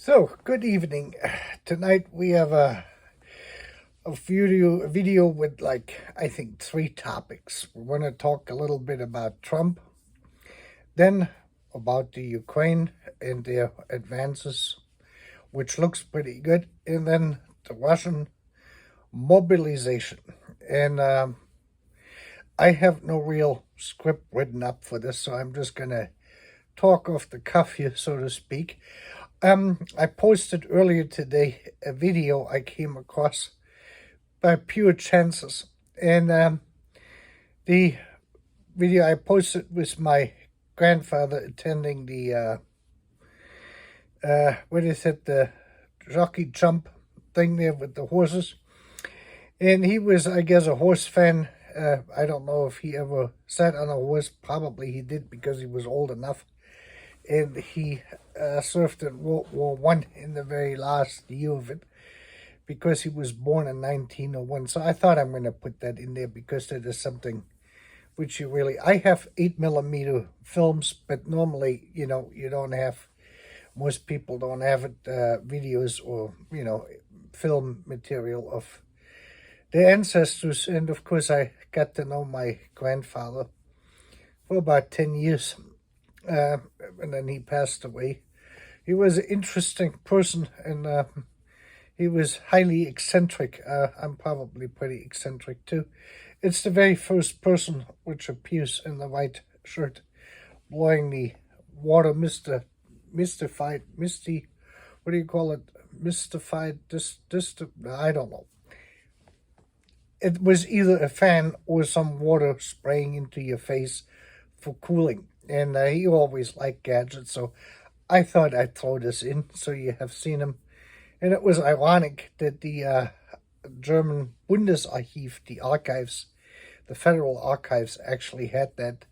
So, good evening. Tonight we have a video with I think three topics. We're going to talk a little bit about Trump, then about the Ukraine and their advances, which looks pretty good, and then the Russian mobilization. And I have no real script written up for this, so I'm just going to talk off the cuff here, so to speak. I posted earlier today a video I came across by pure chances, and the video I posted was my grandfather attending the what is it, the jockey jump thing there with the horses, and he was, I guess, a horse fan. I don't know if he ever sat on a horse. Probably he did because he was old enough, and he served in World War I in the very last year of it, because he was born in 1901. So I thought I'm going to put that in there because that is something which you really. I have 8mm films, but normally, you don't have. Most people don't have it, videos or film material of their ancestors. And of course, I got to know my grandfather for about 10 years. And then he passed away. He was an interesting person, and he was highly eccentric. I'm probably pretty eccentric too. It's the very first person which appears in the white shirt, blowing the water, mystified, misty, what do you call it? Mystified, I don't know. It was either a fan or some water spraying into your face for cooling. And he always liked gadgets, so I thought I'd throw this in so you have seen him. And it was ironic that the German Bundesarchiv, the archives, the federal archives, actually had that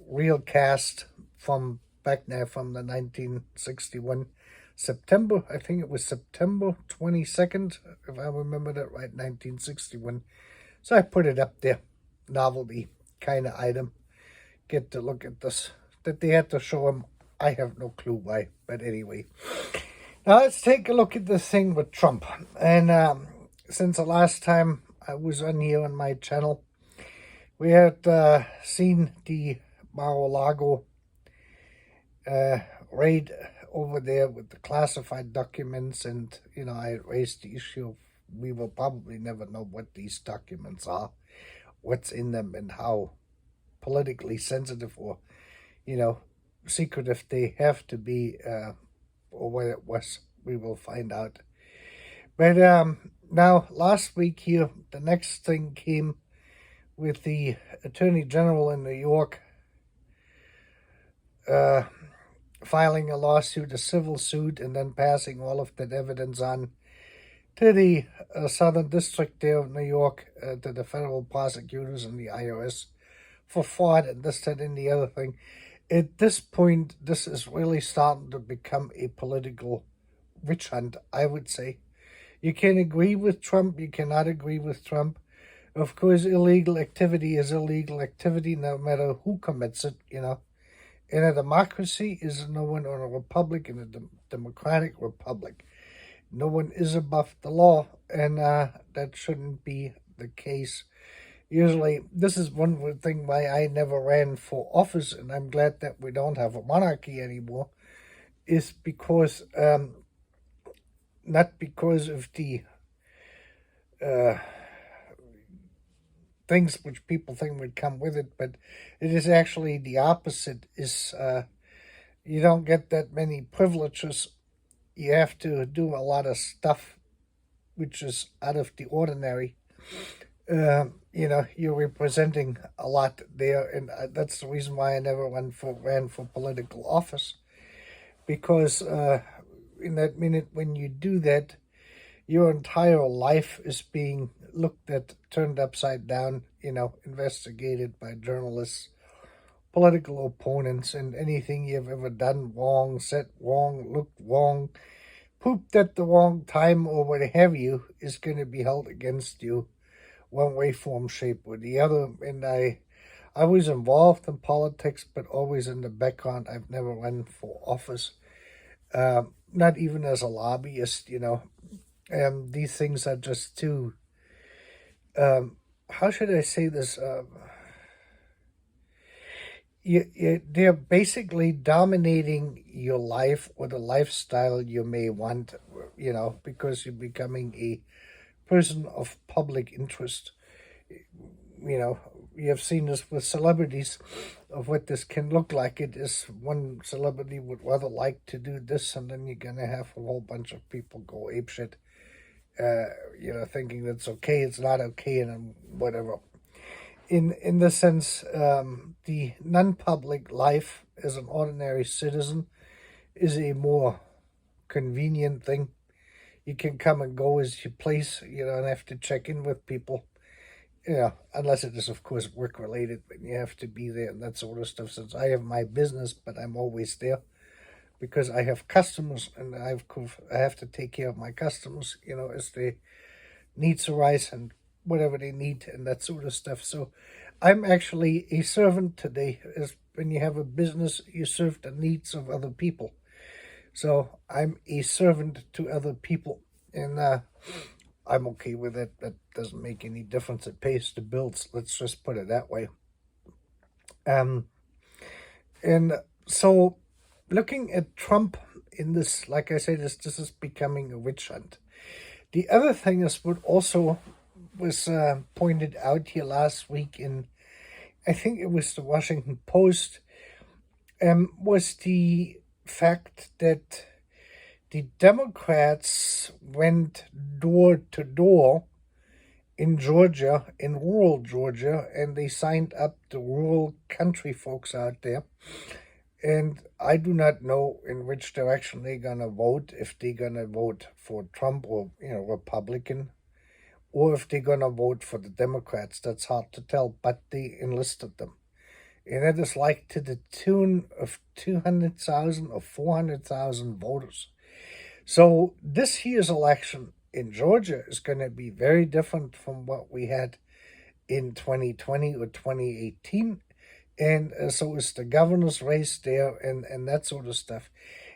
real cast from back now from the 1961 September. I think it was September 22nd, if I remember that right, 1961. So I put it up there, novelty kind of item. Get to look at this. That they had to show him, I have no clue why, but anyway. Now let's take a look at this thing with Trump. And since the last time I was on here on my channel, we had seen the Mar-a-Lago raid over there with the classified documents, and I raised the issue of we will probably never know what these documents are, what's in them, and how politically sensitive or secretive they have to be, or what it was. We will find out. But now last week here, the next thing came with the Attorney General in New York filing a lawsuit, a civil suit, and then passing all of that evidence on to the Southern District there of New York, to the federal prosecutors and the IRS for fraud and this, that, and the other thing. At this point, this is really starting to become a political witch hunt, I would say. You can agree with Trump, you cannot agree with Trump. Of course, illegal activity is illegal activity, no matter who commits it, In a democracy, is no one, or a republic, in a democratic republic, no one is above the law, and that shouldn't be the case. Usually, this is one thing why I never ran for office, and I'm glad that we don't have a monarchy anymore, is because, not because of the things which people think would come with it, but it is actually the opposite. Is you don't get that many privileges. You have to do a lot of stuff which is out of the ordinary. You're representing a lot there, and that's the reason why I never ran for political office, because in that minute when you do that, your entire life is being looked at, turned upside down, investigated by journalists, political opponents, and anything you've ever done wrong, said wrong, looked wrong, pooped at the wrong time, or what have you, is going to be held against you one way, form, shape, or the other. And I was involved in politics, but always in the background. I've never run for office. not even as a lobbyist, these things are just too, how should I say this? They're basically dominating your life or the lifestyle you may want, because you're becoming a person of public interest. You know, you have seen this with celebrities of what this can look like. It is one celebrity would rather like to do this, and then you're going to have a whole bunch of people go apeshit, thinking that's okay, it's not okay, and whatever. In the sense, the non-public life as an ordinary citizen is a more convenient thing. You can come and go as you please. You don't have to check in with people. Unless it is, of course, work related, but you have to be there and that sort of stuff. Since I have my business, but I'm always there because I have customers, and I have to take care of my customers, as their needs arise and whatever they need and that sort of stuff. So I'm actually a servant today. As when you have a business, you serve the needs of other people. So I'm a servant to other people, and I'm okay with it. That doesn't make any difference. It pays the bills. Let's just put it that way. And so looking at Trump in this, like I say, this is becoming a witch hunt. The other thing is what also was pointed out here last week in, I think it was the Washington Post, was the fact that the Democrats went door to door in Georgia, in rural Georgia, and they signed up the rural country folks out there. And I do not know in which direction they're going to vote, if they're going to vote for Trump or, Republican, or if they're going to vote for the Democrats. That's hard to tell, but they enlisted them. And that is like to the tune of 200,000 or 400,000 voters. So this year's election in Georgia is going to be very different from what we had in 2020 or 2018. And so is the governor's race there and that sort of stuff.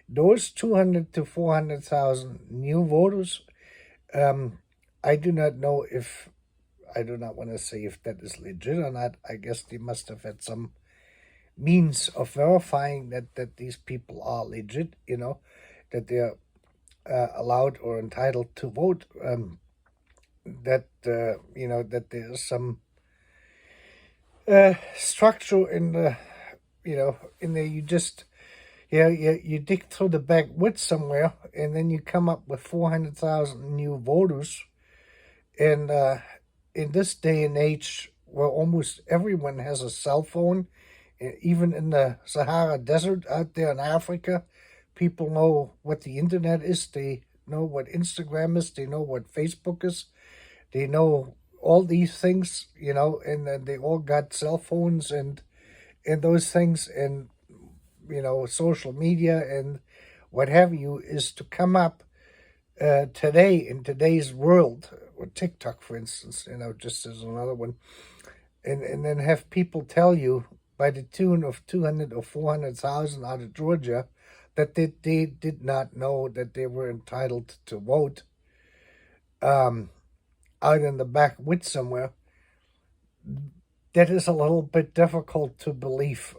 Those 200 to 400,000 new voters, I do not know if, I do not want to say if that is legit or not. I guess they must have had some means of verifying that these people are legit, that they're allowed or entitled to vote, that there's some structure in the, in there. You just, you dig through the backwoods somewhere, and then you come up with 400,000 new voters. And in this day and age, where almost everyone has a cell phone, even in the Sahara Desert out there in Africa, people know what the internet is. They know what Instagram is. They know what Facebook is. They know all these things, and then they all got cell phones and those things, and social media and what have you, is to come up today in today's world, or TikTok, for instance, just as another one, and then have people tell you by the tune of 200 or 400,000 out of Georgia that they did not know that they were entitled to vote out in the backwoods somewhere. That is a little bit difficult to believe.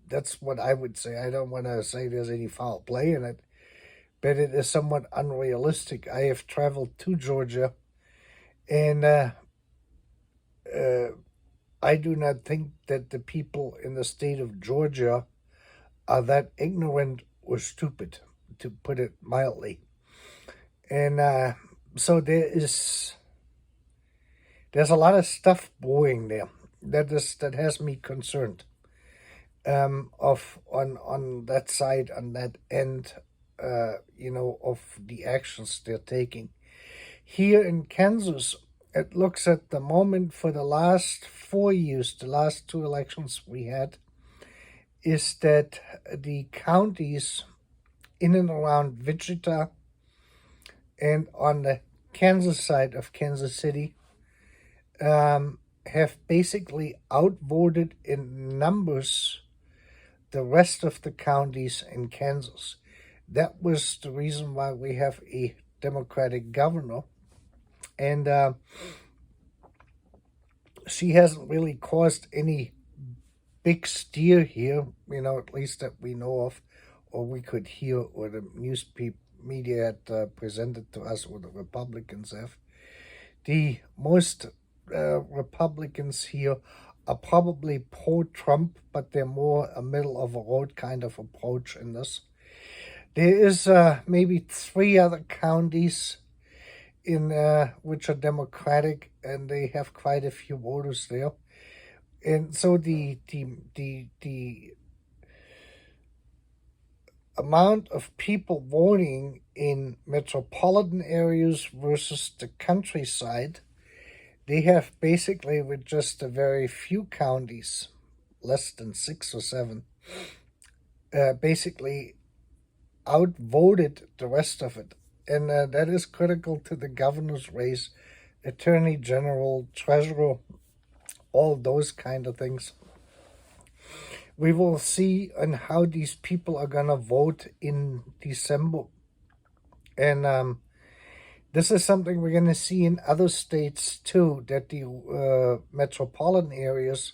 That's what I would say. I don't want to say there's any foul play in it, but it is somewhat unrealistic. I have traveled to Georgia, and I do not think that the people in the state of Georgia are that ignorant or stupid, to put it mildly. And so there's a lot of stuff brewing there that has me concerned. On that side, on that end, of the actions they're taking. Here in Kansas, it looks at the moment for the last 4 years, the last 2 elections we had, is that the counties in and around Wichita and on the Kansas side of Kansas City have basically outvoted in numbers the rest of the counties in Kansas. that was the reason why we have a Democratic governor. And she hasn't really caused any big stir here, at least that we know of, or we could hear, or the news media had presented to us, or the Republicans have. The most Republicans here are probably pro-Trump, but they're more a middle-of-the-road kind of approach in this. There is maybe 3 other counties in which are Democratic, and they have quite a few voters there. And so the amount of people voting in metropolitan areas versus the countryside, they have basically, with just a very few counties, less than 6 or 7, basically outvoted the rest of it. And that is critical to the governor's race, attorney general, treasurer, all those kind of things. We will see on how these people are going to vote in December. And this is something we're going to see in other states too, that the metropolitan areas,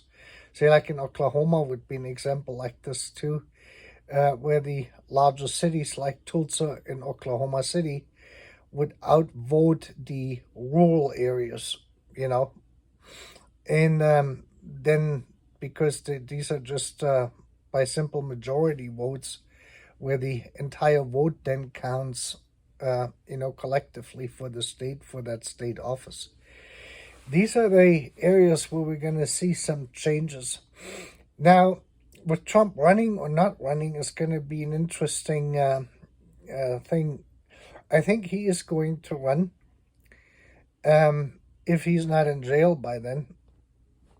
say like in Oklahoma would be an example like this too, where the larger cities like Tulsa and Oklahoma City would outvote the rural areas, And then, because these are just by simple majority votes, where the entire vote then counts, collectively for the state, for that state office. These are the areas where we're going to see some changes. Now, with Trump running or not running is going to be an interesting thing. I think he is going to run if he's not in jail by then,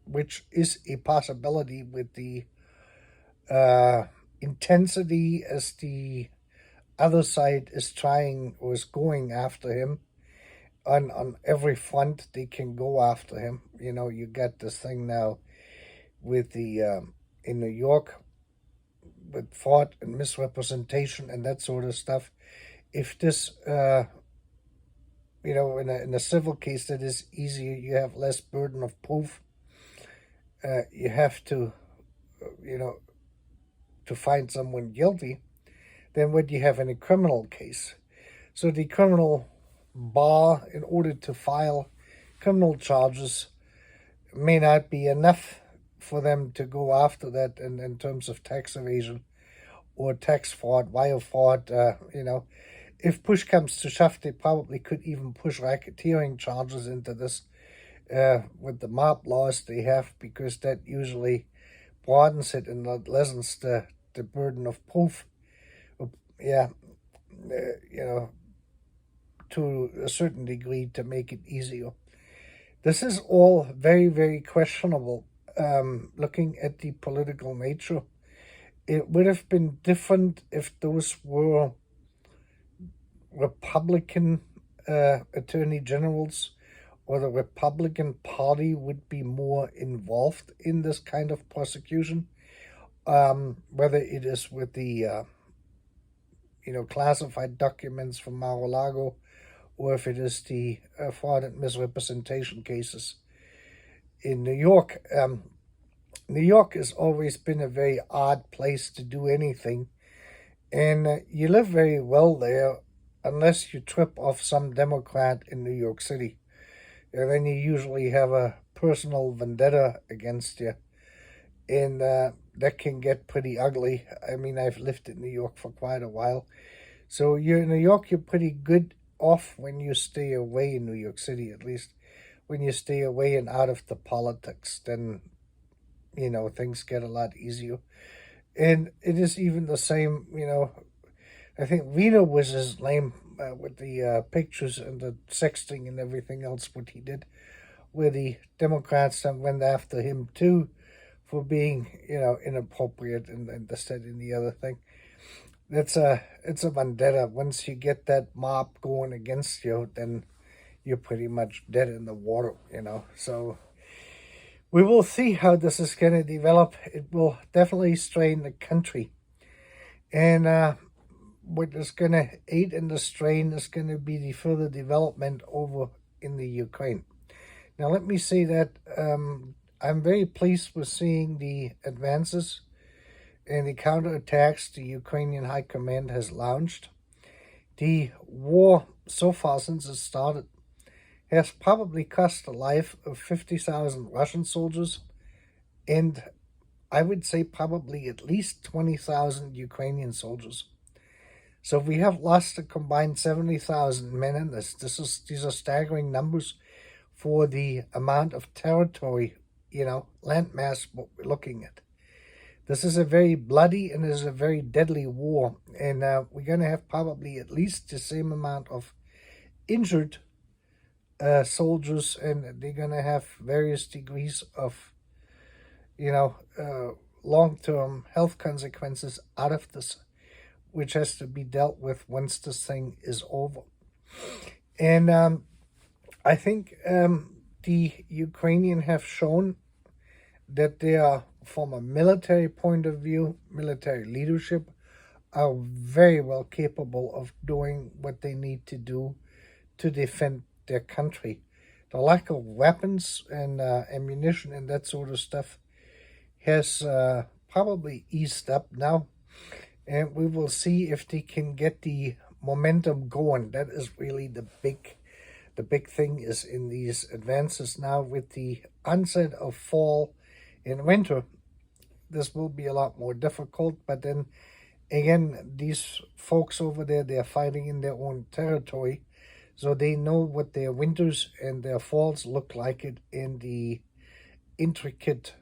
which is a possibility with the intensity as the other side is trying or is going after him. On every front they can go after him. You got this thing now with the in New York with fraud and misrepresentation and that sort of stuff. If this in a civil case, that is easier. You have less burden of proof. You have to to find someone guilty than what you have in a criminal case. So the criminal bar, in order to file criminal charges, may not be enough for them to go after that in terms of tax evasion or tax fraud, wire fraud. If push comes to shove, they probably could even push racketeering charges into this with the mob laws they have, because that usually broadens it and lessens the burden of proof. To a certain degree, to make it easier. This is all very, very questionable. Looking at the political nature, it would have been different if those were Republican attorney generals, or the Republican Party would be more involved in this kind of prosecution, whether it is with the classified documents from Mar-a-Lago, or if it is the fraud and misrepresentation cases in New York. New York has always been a very odd place to do anything, and you live very well there unless you trip off some Democrat in New York City. And then you usually have a personal vendetta against you, and that can get pretty ugly. I mean, I've lived in New York for quite a while, so you're in New York, you're pretty good off when you stay away in New York City, at least when you stay away and out of the politics. Then things get a lot easier. And it is even the same, I think Reno was his name, with the pictures and the sexting and everything else, what he did, where the Democrats then went after him too for being, inappropriate and this, that, and the other thing. It's a vendetta. Once you get that mob going against you, then you're pretty much dead in the water, So we will see how this is going to develop. It will definitely strain the country. And what is going to aid in the strain is going to be the further development over in the Ukraine. Now, let me say that I'm very pleased with seeing the advances and the counterattacks the Ukrainian High Command has launched. The war so far since it started has probably cost the life of 50,000 Russian soldiers, and I would say probably at least 20,000 Ukrainian soldiers. So we have lost a combined 70,000 men in this. These are staggering numbers for the amount of territory, landmass what we're looking at. This is a very bloody and is a very deadly war, and we're going to have probably at least the same amount of injured soldiers, and they're going to have various degrees of, long-term health consequences out of this, which has to be dealt with once this thing is over. And I think the Ukrainian have shown that they are, from a military point of view, military leadership, are very well capable of doing what they need to do to defend their country. The lack of weapons and ammunition and that sort of stuff has probably eased up now, and we will see if they can get the momentum going. That is really the big thing is in these advances now. With the onset of fall and winter, this will be a lot more difficult, but then again, these folks over there, they're fighting in their own territory, so they know what their winters and their falls look like it in the intricate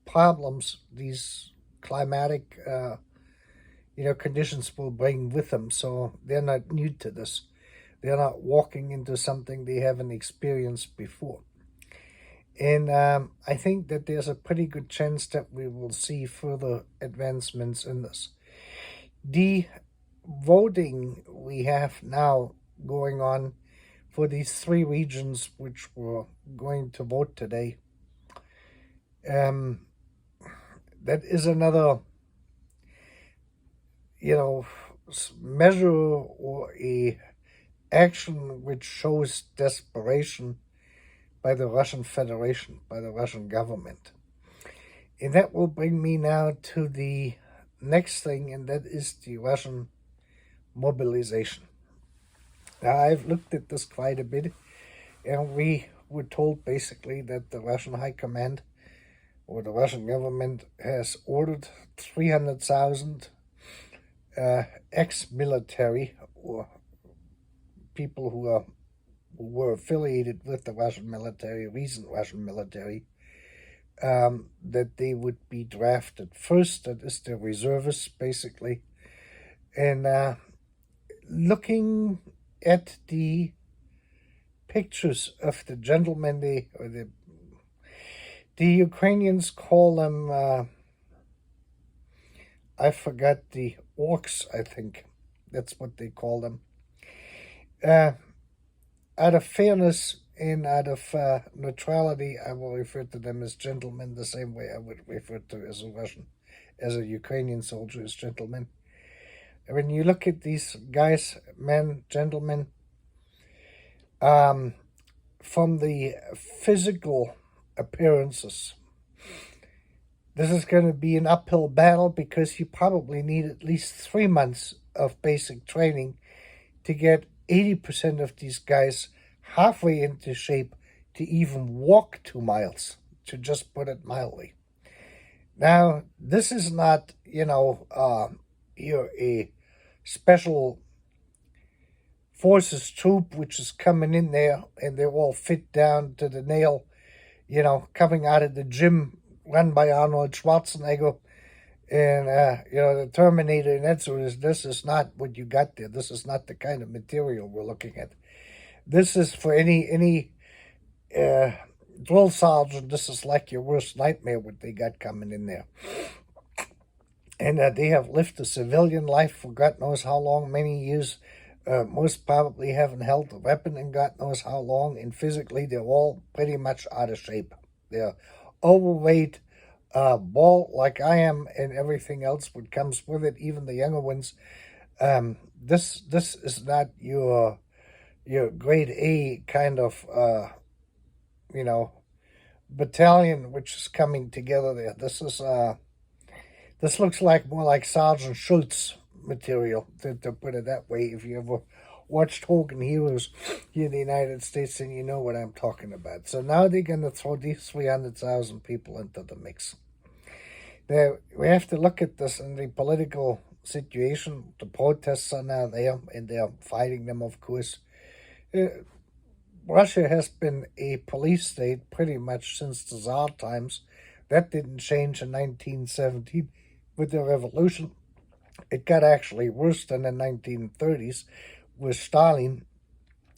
problems these climatic conditions will bring with them. So they're not new to this. They're not walking into something they haven't experienced before. And I think that there's a pretty good chance that we will see further advancements in this. The voting we have now going on for these three regions which we're going to vote today, that is another, measure or a action which shows desperation by the Russian Federation, by the Russian government. And that will bring me now to the next thing, and that is the Russian mobilization. Now, I've looked at this quite a bit, and we were told basically that the Russian High Command or the Russian government has ordered 300,000 ex-military or people who were affiliated with the Russian military, recent Russian military, that they would be drafted first. That is the reservists, basically. And looking at the pictures of the gentlemen, the Ukrainians call them, I forgot, the orcs, I think. That's what they call them. Out of fairness and out of neutrality, I will refer to them as gentlemen the same way I would refer to as a Ukrainian soldier as gentlemen. When you look at these guys, men, gentlemen, from the physical appearances, this is going to be an uphill battle because you probably need at least 3 months of basic training to get 80% of these guys halfway into shape to even walk 2 miles, to just put it mildly. Now, this is not, a special forces troop which is coming in there and they're all fit down to the nail, coming out of the gym run by Arnold Schwarzenegger and, the Terminator and that sort of. This is not what you got there. This is not the kind of material we're looking at. This is for any drill sergeant. This is like your worst nightmare what they got coming in there. And they have lived a civilian life for God knows how long, many years. Most probably haven't held a weapon in God knows how long, and physically they're all pretty much out of shape. They're overweight, bald like I am, and everything else what comes with it, even the younger ones. This is not your grade A kind of you know battalion which is coming together there. This looks like more like Sergeant Schultz material, to put it that way. If you ever watched Hogan Heroes here in the United States, then you know what I'm talking about. So now they're going to throw these 300,000 people into the mix. Now, we have to look at this in the political situation. The protests are now there, and they're fighting them, of course. Russia has been a police state pretty much since the Tsar times. That didn't change in 1917 with the revolution. It got actually worse than the 1930s with Stalin,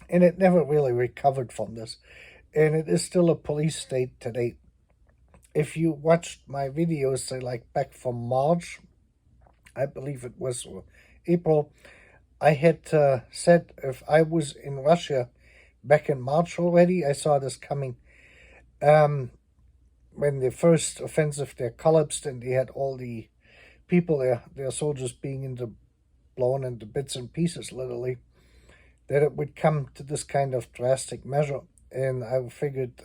and it never really recovered from this. And it is still a police state today. If you watched my videos, say like back from March, I believe it was, or April, I had said if I was in Russia back in March already, I saw this coming. When the first offensive there collapsed and they had all the people there, their soldiers being blown into bits and pieces, literally, that it would come to this kind of drastic measure. And I figured,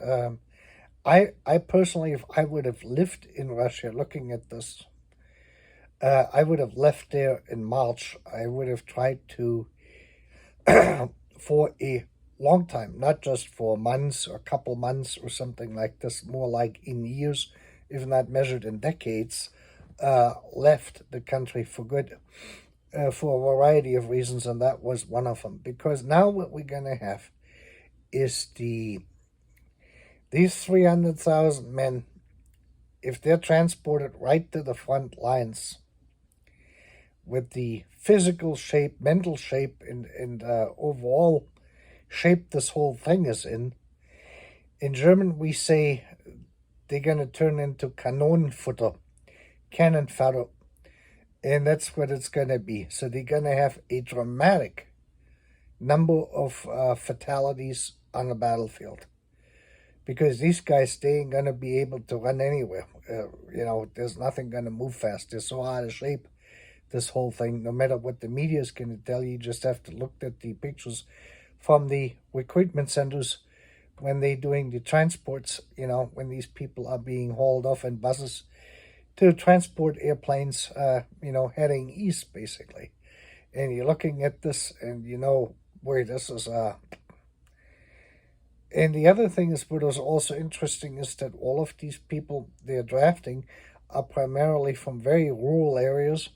I personally, if I would have lived in Russia looking at this, I would have left there in March. I would have tried to, for a long time, not just for months or a couple months or something like this, more like in years, if not measured in decades, left the country for good, for a variety of reasons, and that was one of them. Because now what we're going to have is these 300,000 men, if they're transported right to the front lines with the physical shape, mental shape, and overall shape this whole thing is in German we say they're going to turn into Kanonenfutter, cannon fodder, and that's what it's going to be. So they're going to have a dramatic number of fatalities on the battlefield, because these guys, they ain't going to be able to run anywhere. There's nothing going to move fast. They're so out of shape, this whole thing. No matter what the media is going to tell you, you just have to look at the pictures from the recruitment centers when they're doing the transports, when these people are being hauled off in buses to transport airplanes, heading east, basically. And you're looking at this and you know where this is. And the other thing is, what is also interesting is that all of these people they're drafting are primarily from very rural areas.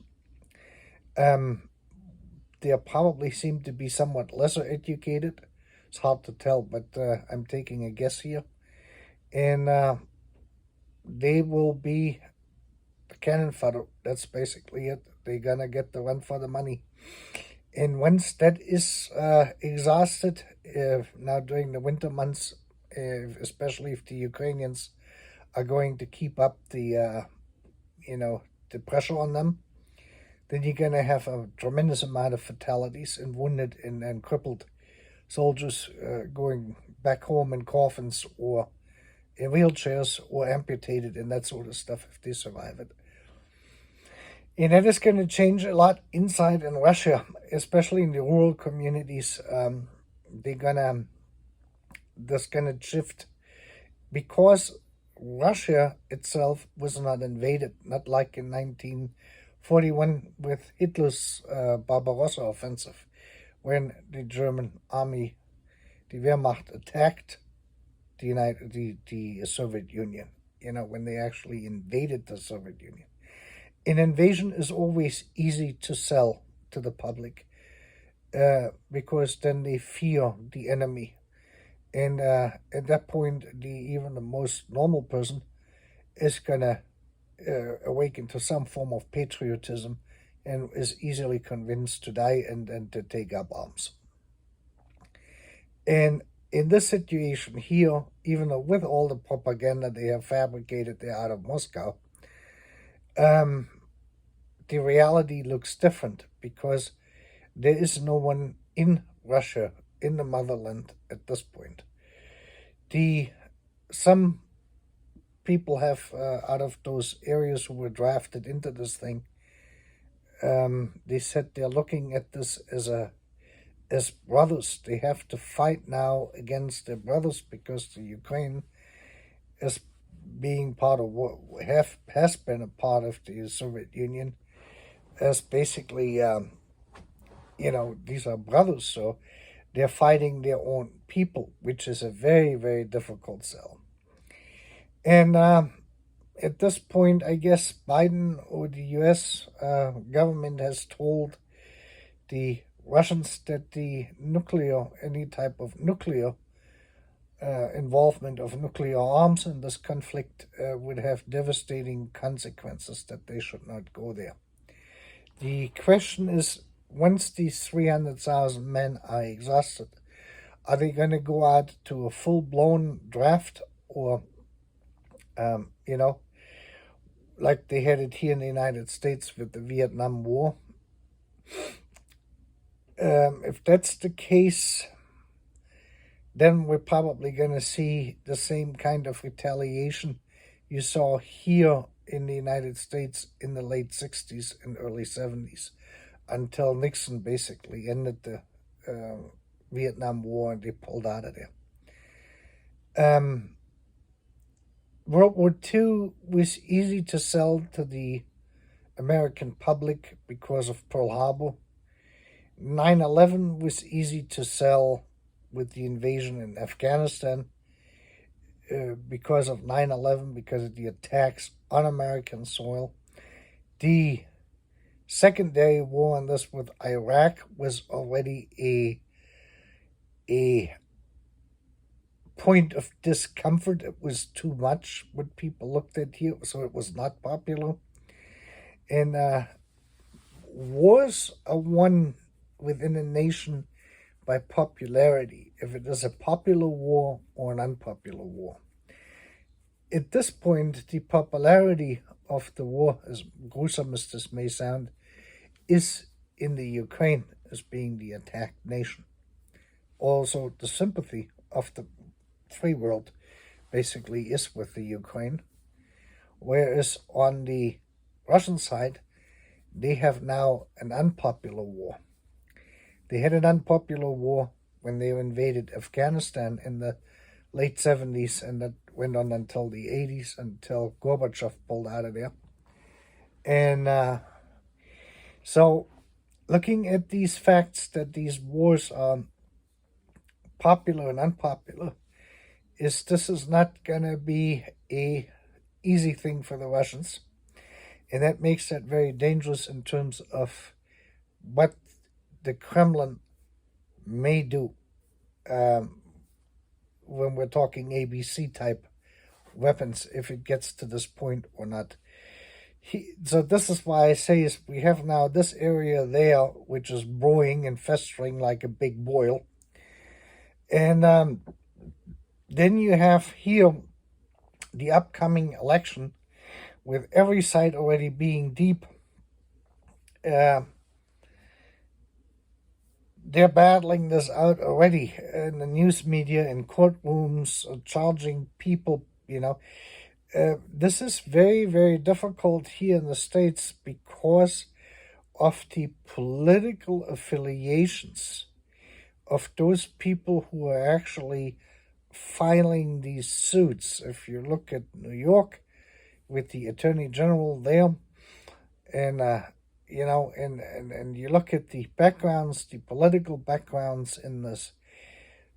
They probably seem to be somewhat lesser educated. It's hard to tell, but I'm taking a guess here. And they will be the cannon fodder. That's basically it. They're going to get the run for the money. And once that is exhausted, now during the winter months, especially if the Ukrainians are going to keep up the pressure on them, then you're going to have a tremendous amount of fatalities and wounded and crippled soldiers going back home in coffins or in wheelchairs or amputated and that sort of stuff if they survive it. And that is going to change a lot inside in Russia, especially in the rural communities. That's gonna shift, because Russia itself was not invaded, not like in 1941 with Hitler's Barbarossa offensive, when the German army, the Wehrmacht, attacked the Soviet Union. When they actually invaded the Soviet Union. An invasion is always easy to sell to the public, because then they fear the enemy. And at that point, even the most normal person is going to awaken to some form of patriotism and is easily convinced to die and to take up arms. And in this situation here, even though with all the propaganda they have fabricated there out of Moscow, the reality looks different, because there is no one in Russia, in the motherland at this point. Some people have, out of those areas who were drafted into this thing, They said they're looking at this as brothers. They have to fight now against their brothers because the Ukraine is being part of what has been a part of the Soviet Union as basically, these are brothers, so they're fighting their own people, which is a very, very difficult sell. And at this point, I guess Biden or the U.S. Government has told the Russians that any type of nuclear involvement of nuclear arms in this conflict would have devastating consequences, that they should not go there. The question is, once these 300,000 men are exhausted, are they going to go out to a full-blown draft, or, like they had it here in the United States with the Vietnam War? If that's the case, then we're probably going to see the same kind of retaliation you saw here in the United States in the late 60s and early 70s, until Nixon basically ended the Vietnam War and they pulled out of there. World War II was easy to sell to the American public because of Pearl Harbor. 9/11 was easy to sell with the invasion in Afghanistan because of 9/11, because of the attacks on American soil. The secondary war on this with Iraq was already a point of discomfort. It was too much what people looked at here, so it was not popular. And wars are won within a nation by popularity, if it is a popular war or an unpopular war. At this point, the popularity of the war, as gruesome as this may sound, is in the Ukraine as being the attacked nation. Also, the sympathy of the free world basically is with the Ukraine, whereas on the Russian side, they have now an unpopular war. They had an unpopular war when they invaded Afghanistan in the late 70s, and that went on until the 80s, until Gorbachev pulled out of there. And so looking at these facts, that these wars are popular and unpopular, this is not going to be a easy thing for the Russians. And that makes that very dangerous in terms of what the Kremlin may do when we're talking ABC type weapons, if it gets to this point or not. So this is why I say is we have now this area there, which is brewing and festering like a big boil. And then you have here the upcoming election, with every side already being deep. They're battling this out already in the news media, in courtrooms, charging people, This is very, very difficult here in the States because of the political affiliations of those people who are actually filing these suits. If you look at New York with the Attorney General there, and and you look at the backgrounds, the political backgrounds in this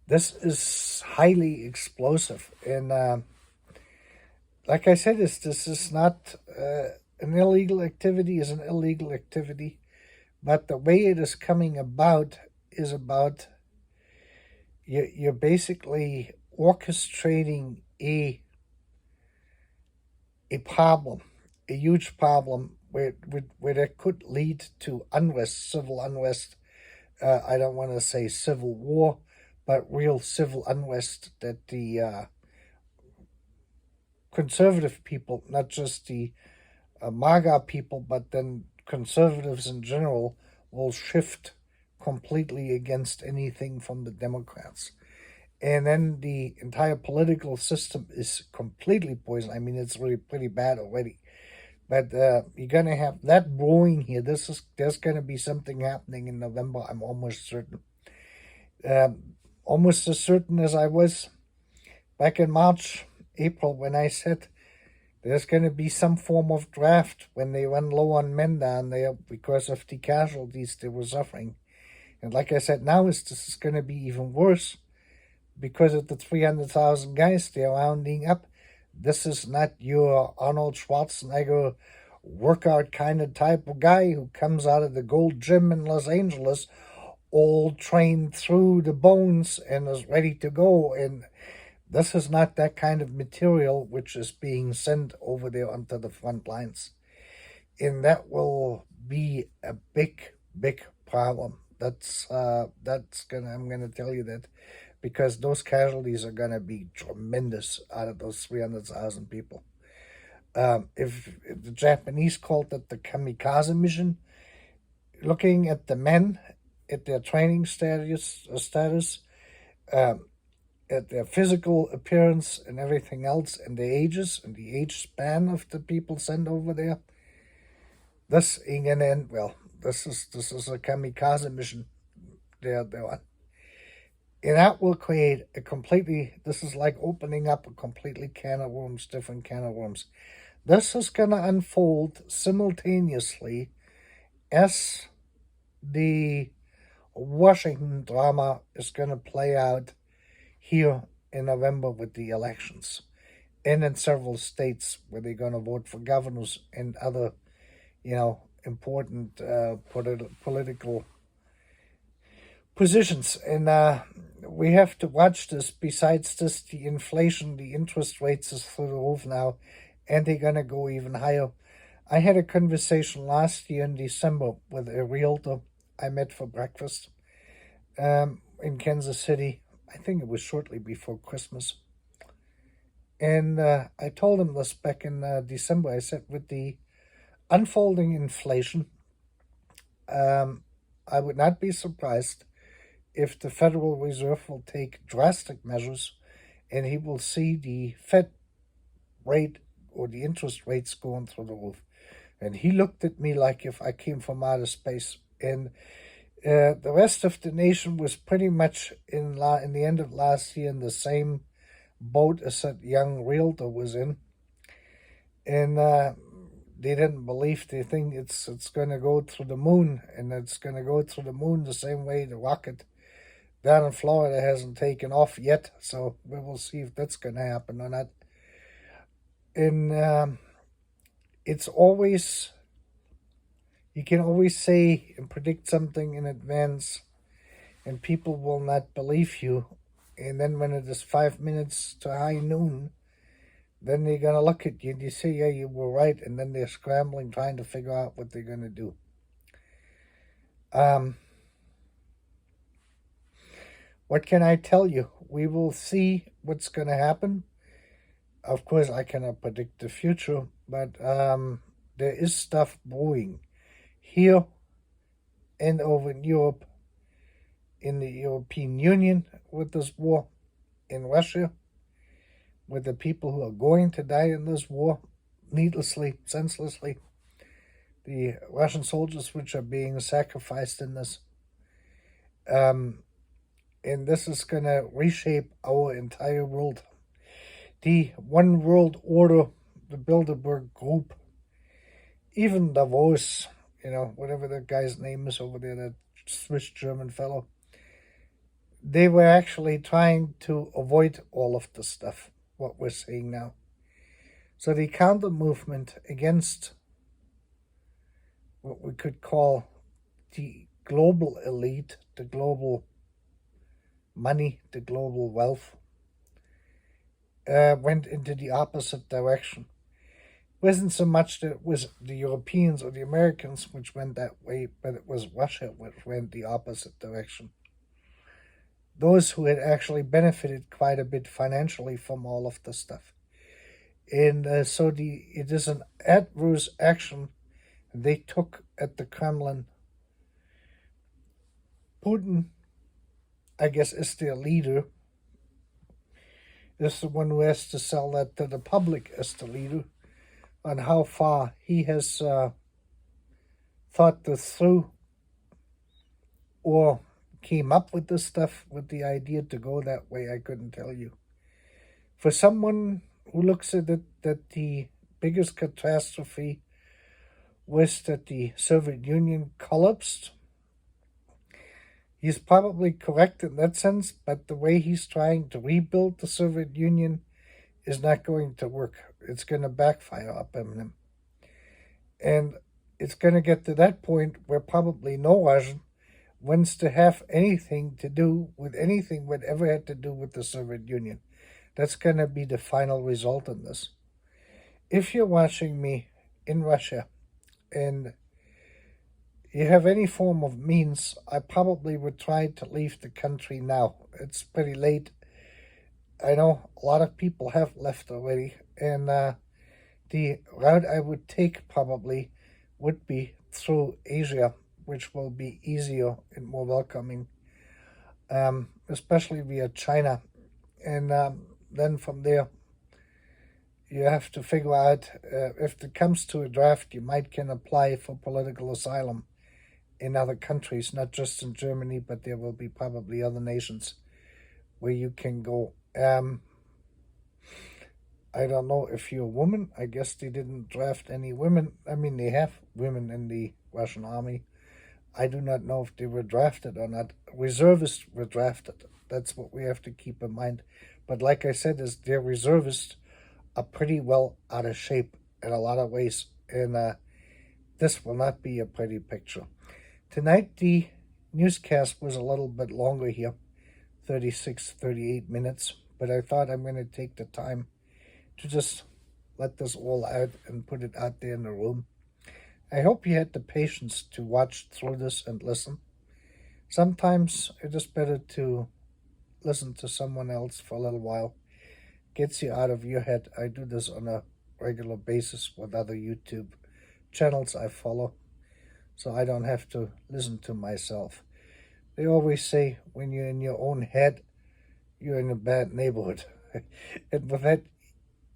is highly explosive. And like I said, this is not an illegal activity, is an illegal activity, but the way it is coming about is about you're basically orchestrating a problem, a huge problem where that could lead to unrest, civil unrest. I don't want to say civil war, but real civil unrest, that the conservative people, not just the MAGA people, but then conservatives in general, will shift completely against anything from the Democrats. And then the entire political system is completely poisoned. I mean, it's really pretty bad already. But you're gonna have that brewing here. There's gonna be something happening in November. I'm almost certain. Almost as certain as I was back in March, April, when I said there's going to be some form of draft when they run low on men down there because of the casualties they were suffering. And like I said, now this is going to be even worse because of the 300,000 guys they're rounding up. This is not your Arnold Schwarzenegger workout kind of type of guy who comes out of the Gold Gym in Los Angeles all trained through the bones and is ready to go. And this is not that kind of material which is being sent over there onto the front lines. And that will be a big, big problem. I'm gonna tell you that because those casualties are gonna be tremendous out of those 300,000 people. If the Japanese called it the kamikaze mission, looking at the men, at their training status, at their physical appearance and everything else, and the ages and the age span of the people sent over there, this ain't gonna end well. This is a kamikaze mission they're on. And that will create a completely, this is like opening up a completely can of worms, different can of worms. This is gonna unfold simultaneously as the Washington drama is gonna play out here in November with the elections, and in several states where they're going to vote for governors and other, important political positions. And we have to watch this. Besides this, the inflation, the interest rates is through the roof now, and they're going to go even higher. I had a conversation last year in December with a realtor I met for breakfast in Kansas City. I think it was shortly before Christmas. And I told him this back in December. I said, with the unfolding inflation, I would not be surprised if the Federal Reserve will take drastic measures and he will see the Fed rate or the interest rates going through the roof. And he looked at me like if I came from outer space. And the rest of the nation was pretty much in the end of last year in the same boat as that young realtor was in, and they didn't believe. They think it's going to go through the moon, and it's going to go through the moon the same way the rocket down in Florida hasn't taken off yet. So we will see if that's going to happen or not. And it's always, you can always say and predict something in advance, and people will not believe you. And then when it is 5 minutes to high noon, then they're going to look at you and you say, yeah, you were right. And then they're scrambling, trying to figure out what they're going to do. What can I tell you? We will see what's going to happen. Of course, I cannot predict the future, but there is stuff brewing here and over in Europe, in the European Union with this war, in Russia, with the people who are going to die in this war, needlessly, senselessly, the Russian soldiers which are being sacrificed in this. And this is going to reshape our entire world. The One World Order, the Bilderberg Group, even Davos, whatever that guy's name is over there, that Swiss-German fellow, they were actually trying to avoid all of this stuff, what we're seeing now. So the counter movement against what we could call the global elite, the global money, the global wealth, went into the opposite direction. It wasn't so much that it was the Europeans or the Americans which went that way, but it was Russia which went the opposite direction. Those who had actually benefited quite a bit financially from all of this stuff. And so it is an adverse action they took at the Kremlin. Putin, I guess, is their leader, is the one who has to sell that to the public as the leader. on how far he has thought this through or came up with this stuff with the idea to go that way. I couldn't tell you. For someone who looks at it that the biggest catastrophe was that the Soviet Union collapsed, he's probably correct in that sense, but the way he's trying to rebuild the Soviet Union is not going to work. It's going to backfire upon him. And it's going to get to that point where probably no Russian wants to have anything to do with anything whatever had to do with the Soviet Union. That's going to be the final result in this. If you're watching me in Russia and you have any form of means, I probably would try to leave the country now. It's pretty late. I know a lot of people have left already, and the route I would take probably would be through Asia, which will be easier and more welcoming, especially via China. And then from there, you have to figure out if it comes to a draft, you might can apply for political asylum in other countries, not just in Germany, but there will be probably other nations where you can go. I don't know if you're a woman. I guess they didn't draft any women. I mean, they have women in the Russian army. I do not know if they were drafted or not. Reservists were drafted. That's what we have to keep in mind. But like I said, is their reservists are pretty well out of shape in a lot of ways. And this will not be a pretty picture. Tonight, the newscast was a little bit longer here, 36, 38 minutes. But I thought I'm going to take the time to just let this all out and put it out there in the room. I hope you had the patience to watch through this and listen. Sometimes it is better to listen to someone else for a little while. Gets you out of your head. I do this on a regular basis with other YouTube channels I follow, so I don't have to listen to myself. They always say when you're in your own head, you're in a bad neighborhood. And with that,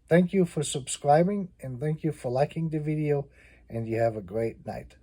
thank you for subscribing and thank you for liking the video, and you have a great night.